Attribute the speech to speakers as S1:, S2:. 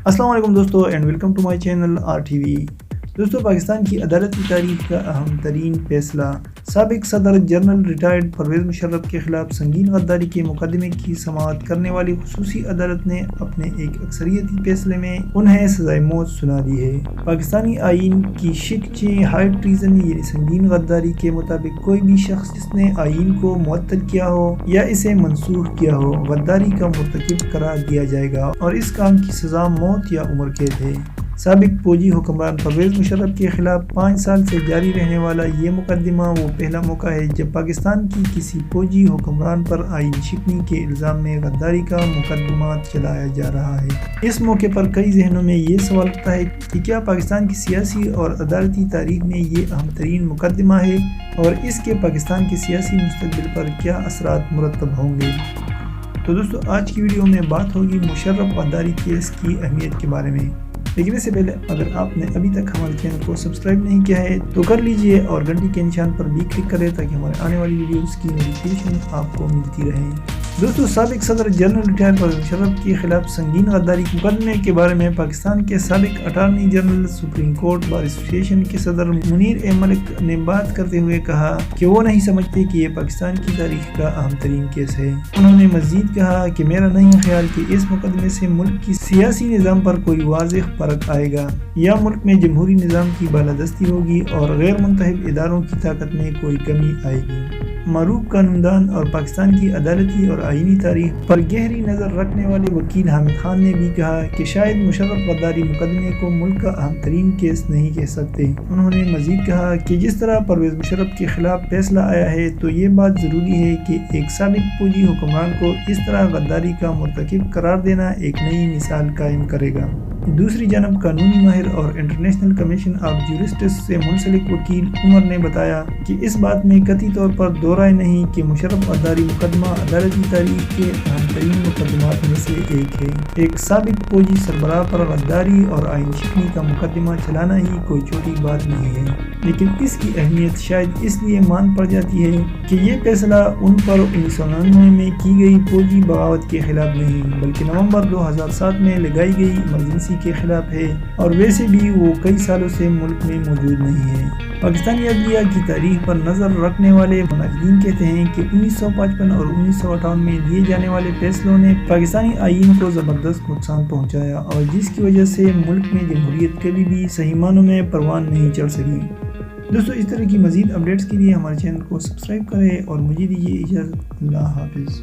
S1: السلام علیکم دوستو and welcome to my channel R T V. دوستو، پاکستان کی عدالت کی تاریخ کا اہم ترین فیصلہ، سابق صدر جنرل ریٹائرڈ پرویز مشرف کے خلاف سنگین غداری کے مقدمے کی سماعت کرنے والی خصوصی عدالت نے اپنے ایک اکثریتی فیصلے میں انہیں سزائے موت سنا دی ہے۔ پاکستانی آئین کی شق ہائی ٹریزن یعنی سنگین غداری کے مطابق کوئی بھی شخص جس نے آئین کو معطل کیا ہو یا اسے منسوخ کیا ہو غداری کا مرتکب قرار دیا جائے گا اور اس کام کی سزا موت یا عمر قید ہے۔ سابق فوجی حکمران پرویز مشرف کے خلاف 5 سال سے جاری رہنے والا یہ مقدمہ وہ پہلا موقع ہے جب پاکستان کی کسی فوجی حکمران پر آئین شکنی کے الزام میں غداری کا مقدمہ چلایا جا رہا ہے۔ اس موقع پر کئی ذہنوں میں یہ سوال اٹھتا ہے کہ کیا پاکستان کی سیاسی اور عدالتی تاریخ میں یہ اہم ترین مقدمہ ہے اور اس کے پاکستان کے سیاسی مستقبل پر کیا اثرات مرتب ہوں گے؟ تو دوستو، آج کی ویڈیو میں بات ہوگی مشرف غداری کیس کی اہمیت کے بارے میں، لیکن اس سے پہلے اگر آپ نے ابھی تک ہمارے چینل کو سبسکرائب نہیں کیا ہے تو کر لیجئے اور گھنٹی کے نشان پر بھی کلک کریں تاکہ ہمارے آنے والی ویڈیوز کی نوٹیفیکیشن آپ کو ملتی رہیں۔ دوستو، سابق صدر جنرل ریٹائرڈ پرویز مشرف کے خلاف سنگین غداری کے مقدمے کے بارے میں پاکستان کے سابق attorney general, supreme court bar ایسوسی ایشن کے صدر منیر ملک نے بات کرتے ہوئے کہا کہ وہ نہیں سمجھتے کہ یہ پاکستان کی تاریخ کا اہم ترین کیس ہے۔ انہوں نے مزید کہا کہ میرا نہیں خیال کہ اس مقدمے سے ملک کی سیاسی نظام پر کوئی واضح فرق آئے گا یا ملک میں جمہوری نظام کی بالادستی ہوگی اور غیر منتخب اداروں کی طاقت میں کوئی کمی آئے گی۔ معروف قانوندان اور پاکستان کی عدالتی اور آئینی تاریخ پر گہری نظر رکھنے والے وکیل حامد خان نے بھی کہا کہ شاید مشرف غداری مقدمے کو ملک کا اہم ترین کیس نہیں کہہ سکتے۔ انہوں نے مزید کہا کہ جس طرح پرویز مشرف کے خلاف فیصلہ آیا ہے تو یہ بات ضروری ہے کہ ایک سابق فوجی حکمران کو اس طرح غداری کا مرتکب قرار دینا ایک نئی مثال قائم کرے گا۔ دوسری جانب قانونی ماہر اور انٹرنیشنل کمیشن آف جورسٹس سے منسلک وکیل عمر نے بتایا کہ اس بات میں قطعی طور پر دو رائے نہیں کہ مشرف غداری مقدمہ عدالتی تاریخ کے اہم ترین مقدمات میں سے ایک ہے۔ ایک سابق فوجی سربراہ پر غداری اور آئین شکنی کا مقدمہ چلانا ہی کوئی چھوٹی بات نہیں ہے، لیکن اس کی اہمیت شاید اس لیے مان پڑ جاتی ہے کہ یہ فیصلہ ان پر 1999 میں کی گئی فوجی بغاوت کے خلاف نہیں بلکہ نومبر 2007 میں لگائی گئی ایمرجنسی کے خلاف ہے، اور ویسے بھی وہ کئی سالوں سے ملک میں موجود نہیں ہے۔ پاکستانی عدلیہ کی تاریخ پر نظر رکھنے والے مناقدین کہتے ہیں کہ 1955 اور 1958 میں لیے جانے والے فیصلوں نے پاکستانی آئین کو زبردست نقصان پہنچایا اور جس کی وجہ سے ملک میں جمہوریت کبھی بھی صحیح معنوں میں پروان نہیں چڑھ سکی۔ دوستو، اس طرح کی مزید اپڈیٹس کے لیے ہمارے چینل کو سبسکرائب کریں اور مجھے دیجیے اجازت۔ اللہ حافظ۔